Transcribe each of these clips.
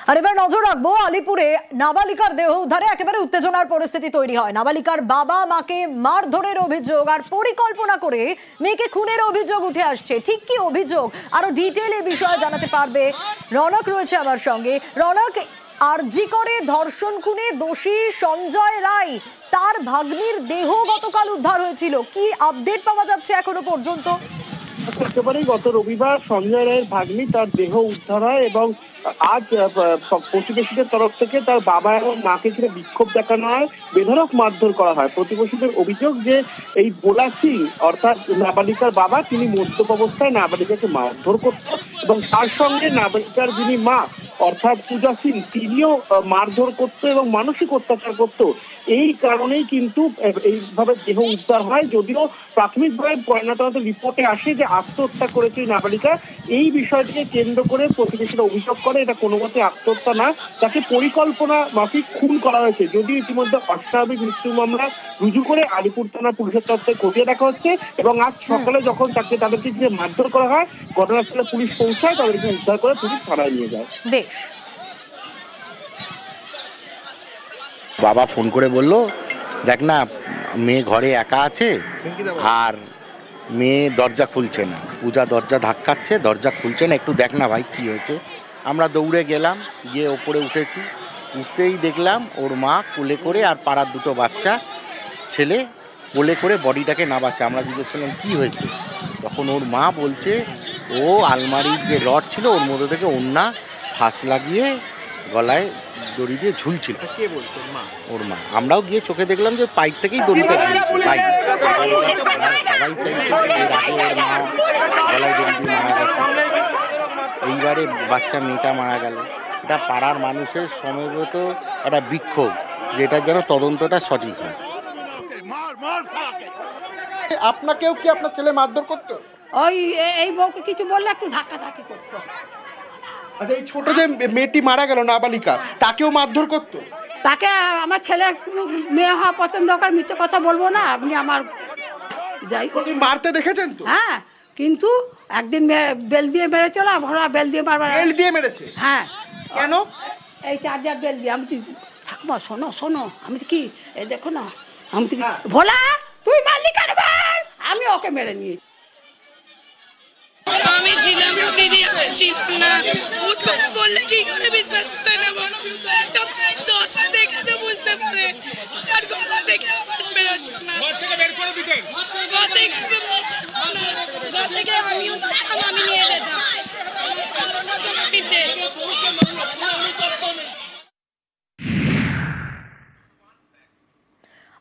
আর এবার নজর রাখবো আলিপুরে নাবালিকার দেহ উদ্ধারে একেবারে উত্তেজনার পরিস্থিতি তৈরি হয়। নাবালিকার বাবা মাকে মারধরের অভিযোগ আর পরিকল্পনা করে মেয়েকে খুনের অভিযোগ উঠে আসছে। ঠিক কি অভিযোগ, আরো ডিটেইল এই বিষয়ে জানাতে পারবে রনক রয়েছে আমার সঙ্গে। রনক, আরজি করে ধর্ষণ খুনে দোষী সঞ্জয় রায়, তার ভাগ্নির দেহ গতকাল উদ্ধার হয়েছিল, কি আপডেট পাওয়া যাচ্ছে এখনো পর্যন্ত? একেবারেই গত রবিবার সঞ্জয় রায়ের ভাগ্নি তার দেহ উদ্ধার হয় এবং আজ প্রতিবেশীদের তরফ থেকে তার বাবা এবং মাকে ঘিরে বিক্ষোভ দেখানো হয়, বেধড়ক মারধর করা হয়। প্রতিবেশীদের অভিযোগ যে এই ভোলা সিং অর্থাৎ নাবালিকার বাবা, তিনি মদ্যপ অবস্থায় নাবালিকাকে মারধর করত এবং তার সঙ্গে নাবালিকার যিনি মা অর্থাৎ পূজা সিং, তিনিও মারধর করতো এবং মানসিক অত্যাচার করত। এই কারণেই কিন্তু এইভাবে দেহ উদ্ধার হয়। যদিও প্রাথমিকভাবে ময়নাতদন্ত রিপোর্টে আসে যে আত্মহত্যা করেছে নাবালিকা। এই বিষয়টিকে কেন্দ্র করে প্রতিবেশীরা অভিযোগ করে এটা কোনো মতে আত্মহত্যা না, তাকে পরিকল্পনা মাফিক খুন করা হয়েছে। যদিও ইতিমধ্যে অস্বাভাবিক মৃত্যু মামলা রুজু করে আলিপুর থানা পুলিশের তরফ থেকে খতিয়ে দেখা হচ্ছে এবং আজ সকালে যখন তাদেরকে যে মারধর করা হয়, ঘটনাস্থলে পুলিশ পৌঁছায়, তাদেরকে উদ্ধার করে পুলিশ থানায় নিয়ে যায়। বেশ। বাবা ফোন করে বলল, দেখ না মেয়ে ঘরে একা আছে আর মেয়ে দরজা খুলছে না, পূজা দরজা ধাক্কাচ্ছে, দরজা খুলছে না, একটু দেখ না ভাই কি হয়েছে। আমরা দৌড়ে গেলাম, গিয়ে ওপরে উঠেছি। উঠতেই দেখলাম ওর মা কোলে করে আর পাড়ার দুটো বাচ্চা ছেলে কোলে করে বডিটাকে নামাচ্ছে। আমরা জিজ্ঞেস করলাম কী হয়েছে, তখন ওর মা বলছে ও আলমারির যে রড ছিল ওর মধ্যে থেকে ওড়না ফাঁস লাগিয়ে গলায় দড়ি দিয়ে ঝুলছিল। ওর মা। আমরাও গিয়ে চোখে দেখলাম যে পাইপ থেকেই দড়িটা ঝুলছে। সবাই চাইছে এর আগে ওর মা গলায় দড়ি দিয়ে মারা গেছে, এইবারে বাচ্চা মেয়েটা মারা গেল। এটা পাড়ার মানুষের সমবেত একটা বিক্ষোভ, যেটা যেন তদন্তটা সঠিক হয়। আপনাকেও কি আপনার ছেলে মারধর করতো? ওই এই বউকে কিছু বললে একটু ধাক্কাধাক্কি করতো। আচ্ছা, এই ছোট যে মেয়েটি মারা গেল নাবালিকা, তাকেও মারধর করতো? তাকে আমার ছেলে মেয়ে হওয়া পছন্দ করে, মিথ্যে কথা বলবো না, আপনি আমার যাই মারতে দেখেছেন তো? হ্যাঁ, কিন্তু একদিন বেল দিয়ে মেরেছিল, ভরা বেল দিয়ে মারবার। বেল দিয়ে মেরেছে? হ্যাঁ। কেন? এই চার্জার বেল দিয়ে। আমি থাকবো, শোনো শোনো, আমি কি এই দেখো না, আমি ভোলা তুই মারলি কেন বল, আমি ওকে মেরে নিয়ে। আমি ছিলাম না দিদি, আমি ছিলাম না। হুট করে বললে কি করে বিশ্বাস করে নেব? একটা দশা দেখে তো বুঝতে পারে, চার গলা দেখে আওয়াজ বেরোচ্ছে না। ঘর থেকে বের করে দিতেন? ঘর থেকে আমিও থাকতাম, আমি নিয়ে যেতাম।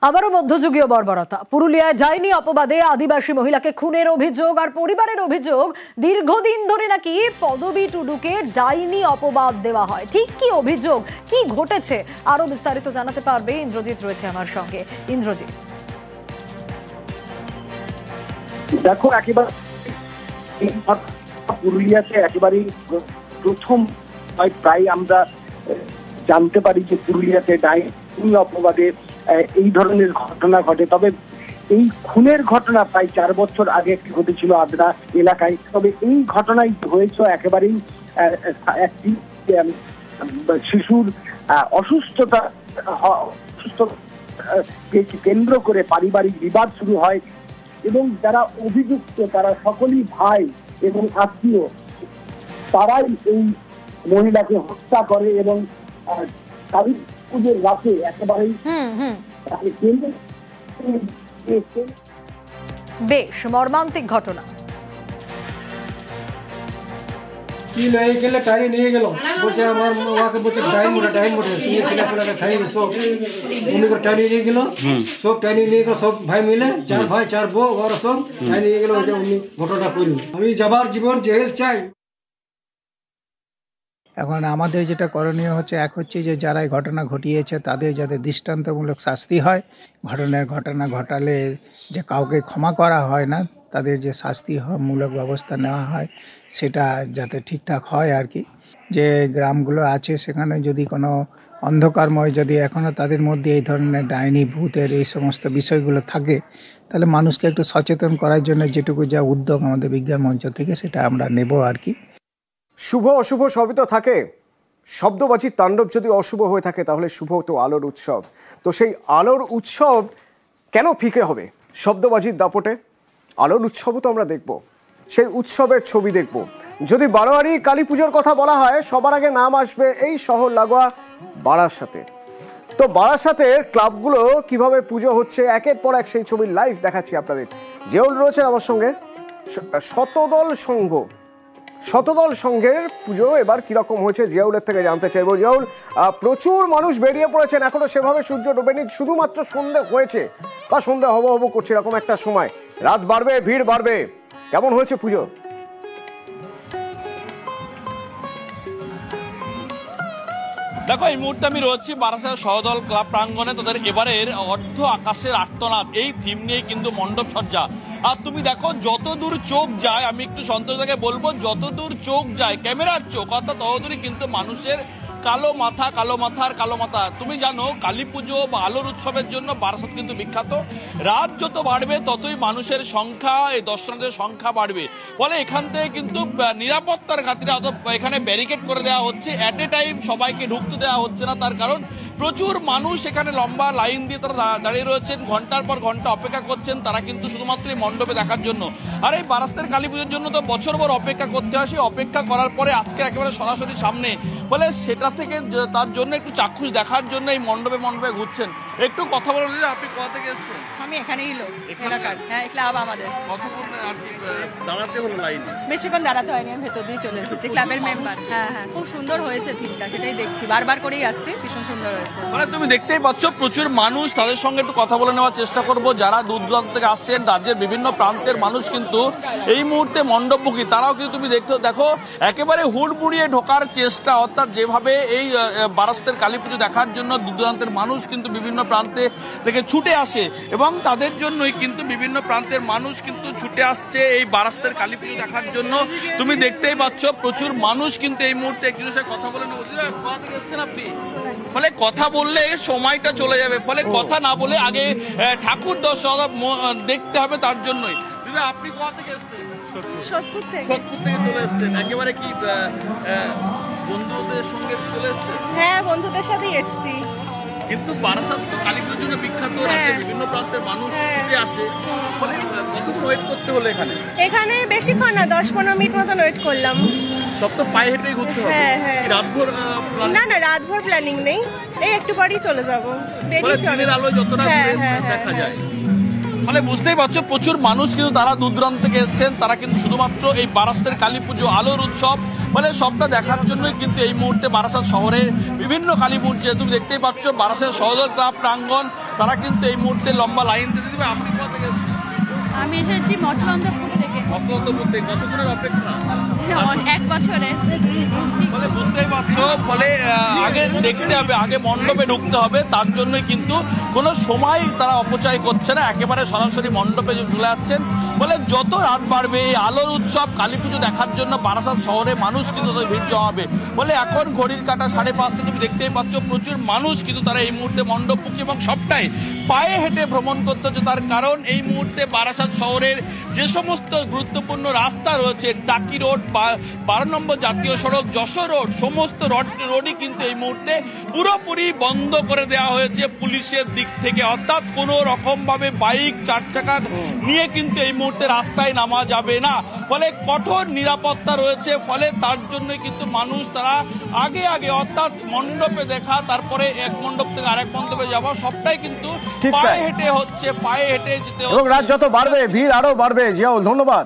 আবারও মধ্যযুগীয় বর্বরতা। পুরুলিয়ায় যায়নি অপবাদে আদিবাসী মহিলাকে খুনের অভিযোগ আর পরিবারের অভিযোগ দীর্ঘদিন ধরে নাকি পদবী টুডুকে ডাইনি অপবাদ দেওয়া হয়। ঠিক কি অভিযোগ, কি ঘটেছে, আরো বিস্তারিত জানাতে পারবে ইন্দ্রজিৎ রয়েছে আমার সঙ্গে। ইন্দ্রজিৎ, দেখো একেবারে পুরুলিয়াতে একেবারেই প্রথম প্রায় আমরা জানতে পারি যে পুরুলিয়াতে ডাইনি অপবাদে এই ধরনের ঘটনা ঘটে। তবে এই খুনের ঘটনা প্রায় 4 বছর আগে একটি ঘটেছিল আদ্রা এলাকায়। তবে এই ঘটনায় হয়েছে একেবারেই একটি শিশুর অসুস্থতা কেন্দ্র করে পারিবারিক বিবাদ শুরু হয় এবং যারা অভিযুক্ত তারা সকলেই ভাই এবং আত্মীয়, তারাই এই মহিলাকে হত্যা করে এবং কালী পুজোর রাতে একেবারেই বেশ মর্মান্তিক ঘটনা। কি লয়ে গেলে টাইনি নিয়ে গেল, বসে আমার ওকে বলছে টাইম মোটা তুমি ছেলেপেলাকে খাই সব উনি করে টাইনি নিয়ে গেল, সব টাইনি নিয়ে গেল, সব ভাই মিলে 4 ভাই 4 বউ ওরা সব টাইনি নিয়ে গেল। ওই যে উনি ঘটনা করল। আমি যাবার জীবন জেল চাই। এখন আমাদের যেটা করণীয় হচ্ছে, এক হচ্ছে যে যারা এই ঘটনা ঘটিয়েছে তাদের যাতে দৃষ্টান্তমূলক শাস্তি হয়, ঘটনা ঘটালে যে কাউকে ক্ষমা করা হয় না, তাদের যে শাস্তিমূলক ব্যবস্থা নেওয়া হয় সেটা যাতে ঠিকঠাক হয় আর কি। যে গ্রামগুলো আছে সেখানে যদি কোনো অন্ধকারময় যদি এখনও তাদের মধ্যে এই ধরনের ডাইনি ভূতের এই সমস্ত বিষয়গুলো থাকে, তাহলে মানুষকে একটু সচেতন করার জন্য যেটুকু যা উদ্যোগ আমাদের বিজ্ঞান মঞ্চ থেকে সেটা আমরা নেব আর কি। শুভ অশুভ সবই তো থাকে, শব্দবাজির তাণ্ডব যদি অশুভ হয়ে থাকে তাহলে শুভ তো আলোর উৎসব। তো সেই আলোর উৎসব কেন ফিকে হবে শব্দবাজির দাপটে? আলোর উৎসবও তো আমরা দেখব, সেই উৎসবের ছবি দেখব। যদি বারোয়ারি কালী পুজোর কথা বলা হয় সবার আগে নাম আসবে এই শহর লাগোয়া বারাসাতে। তো বারাসাতের ক্লাবগুলো কিভাবে পুজো হচ্ছে একের পর এক সেই ছবির লাইভ দেখাচ্ছি আপনাদের। জিয়াউল রয়েছেন আমার সঙ্গে। শতদল সংঘের পুজো এবার কিরকম হয়েছে জিয়াউলের থেকে জানতে চাইবো। জিয়াউল, প্রচুর মানুষ বেরিয়ে পড়েছেন, এখনো সেভাবে সূর্য ডোবেনি, শুধুমাত্র সন্ধে হয়েছে বা সন্ধে হব হব করছে এরকম একটা সময়, রাত বাড়বে, ভিড় বাড়বে, কেমন হয়েছে পুজো? দেখো, এই মুহূর্তে আমি রয়েছি বারাসাত সহদল ক্লাব প্রাঙ্গণে। তাদের এবারের অর্ধ আকাশের আর্তনাদ এই থিম নিয়ে কিন্তু মণ্ডপ সজ্জা। আর তুমি দেখো, যত দূর চোখ যায়, আমি একটু সন্তোষদাকে বলবো, যত দূর চোখ যায় ক্যামেরার চোখ, অর্থাৎ ততদূরই কিন্তু মানুষের কালো মাথা। তুমি জানো কালী পুজো বা আলোর উৎসবের জন্য বারাসাত কিন্তু বিখ্যাত। রাত যত বাড়বে ততই মানুষের সংখ্যা, এই দর্শনার্থীদের সংখ্যা বাড়বে। ফলে এখান থেকে কিন্তু নিরাপত্তার খাতিরে এখানে ব্যারিকেড করে দেওয়া হচ্ছে। অ্যাট এ টাইম সবাইকে ঢুকতে দেওয়া হচ্ছে না, তার কারণ প্রচুর মানুষ এখানে লম্বা লাইন দিয়ে তারা দাঁড়িয়ে রয়েছেন, ঘন্টার পর ঘন্টা অপেক্ষা করছেন, তারা কিন্তু শুধুমাত্র এই মণ্ডপে দেখার জন্য। আর এই বারাসাতের কালী পুজোর জন্য তো বছরভর অপেক্ষা করতে হয়, সেই অপেক্ষা করার পরে আজকে একেবারে সরাসরি সামনে, ফলে সেটা থেকে তার জন্য একটু চাক্ষুষ দেখার জন্য এই মণ্ডপে ঘুরছেন। একটু কথা বলুন, আপনি কোথা থেকে এসেছেন? আমি এখানেই লোক এলাকার। হ্যাঁ, ক্লাব আমাদের। কতক্ষণ দাঁড়াতে হলো লাইনে? বেশিক্ষণ দাঁড়াতে হয়নি, আমি ভেতর দিয়ে চলে এসেছি, ক্লাবের মেম্বার। হ্যাঁ, খুব সুন্দর হয়েছে থিমটা, সেটাই দেখছি, বারবার করেই আসছি, ভীষণ সুন্দর হয়েছে। মানে তুমি দেখতেই পাচ্ছ প্রচুর মানুষ, তাদের সঙ্গে একটু কথা বলে নেওয়ার চেষ্টা করব। যারা দূর দূরান্ত থেকে আসছেন, রাজ্যের বিভিন্ন প্রান্তের মানুষ কিন্তু এই মুহূর্তে মণ্ডপমুখী, তারাও কিন্তু তুমি দেখো একেবারে হুড়মুড়িয়ে ঢোকার চেষ্টা। অর্থাৎ যেভাবে এই বারাসাতের কালী পুজো দেখার জন্য দূর দূরান্তের মানুষ কিন্তু বিভিন্ন প্রান্তে থেকে ছুটে আসে, এবং তাদের জন্যই কিন্তু বিভিন্ন প্রান্তের মানুষ কিন্তু ছুটে আসছে এই বারাসাতের কালী পুজো দেখার জন্য। তুমি দেখতেই পাচ্ছ প্রচুর মানুষ কিন্তু এই মুহূর্তে একজনের সাথে কথা বলে নেবো। কোথা থেকে এসেছেন আপনি? ফলে কথা বললে সময়টা চলে যাবে, ফলে কথা না বলে আগে ঠাকুর দর্শন দেখতে হবে, তার জন্যই। আপনি কোথা থেকে এসেছেন? সোদপুর থেকে চলে এসেছেন। একেবারে কি বন্ধুদের সঙ্গে চলে এসেছেন? হ্যাঁ, বন্ধুদের সাথেই এসেছি। কিন্তু বারাসাত তো কালী পুজোর জন্য বিখ্যাত, বিভিন্ন প্রান্তের মানুষ ছুটে আসে, ফলে কতক্ষণ ওয়েট করতে হলো এখানে? বেশিক্ষণ না, 10-15 মিনিট মতন ওয়েট করলাম। সব তো পায়ে হেঁটেই ঘুরতে হবে? হ্যাঁ। রাতভর? না, রাতভর প্ল্যানিং নেই, এই একটু পরেই চলে যাবো। দিনের আলো যতটা দেখা যায়। ফলে বুঝতেই পারছো প্রচুর মানুষ কিন্তু তারা দূর দূরান্ত থেকে এসছেন, তারা কিন্তু শুধুমাত্র এই বারাসাতের কালী পুজো আলোর উৎসব মানে সবটা দেখার জন্যই কিন্তু এই মুহূর্তে বারাসাত শহরের বিভিন্ন কালী মূর্তি, তুমি দেখতেই পাচ্ছ বারাসাত সহদল ক্লাব প্রাঙ্গণ, তারা কিন্তু এই মুহূর্তে লম্বা লাইন দিতে দেবে। আপনি কোথা থেকে এসেছেন? আমি এসেছি মচলন্দপুর থেকে। কতক্ষণের অপেক্ষা? 1 বছরের। ফলে বুঝতেই পারছো, ফলে আগে দেখতে হবে, আগে মণ্ডপে ঢুকতে হবে, তার জন্যই কিন্তু কোনো সময় তারা অপচয় করছে না, একেবারে সরাসরি মণ্ডপে চলে যাচ্ছেন। বলে যত রাত বাড়বে এই আলোর উৎসব কালী পুজো দেখার জন্য বারাসাত শহরে মানুষ কিন্তু ভিড় জমাবে। বলে এখন ঘড়ির কাঁটা 5:30, তুমি দেখতেই পাচ্ছ প্রচুর মানুষ কিন্তু তারা এই মুহূর্তে মণ্ডপমুখী, এবং সবটাই পায়ে হেঁটে ভ্রমণ করতে হচ্ছে। তার কারণ এই মুহূর্তে বারাসাত শহরের যে সমস্ত গুরুত্বপূর্ণ রাস্তা রয়েছে, টাকি রোড, 12 নম্বর জাতীয় সড়ক, যশোর রোড, সমস্ত রোডই কিন্তু এই মুহূর্তে পুরোপুরি বন্ধ করে দেওয়া হয়েছে পুলিশের দিক থেকে। অর্থাৎ কোনো রকম ভাবে বাইক, 4 চাকা নিয়ে কিন্তু এই মুহূর্তে রাস্তায় নামা যাবে না। ফলে কঠোর নিরাপত্তা রয়েছে, ফলে তার জন্য কিন্তু মানুষ তারা আগে অর্থাৎ মণ্ডপে দেখা, তারপরে এক মণ্ডপ থেকে আরেক মণ্ডপে যাওয়া, সবটাই কিন্তু পায়ে হেঁটে হচ্ছে, পায়ে হেঁটে যেতে হচ্ছে। এবং রাত যত বাড়বে ভিড় আরো বাড়বে। জিয়াউল, ধন্যবাদ।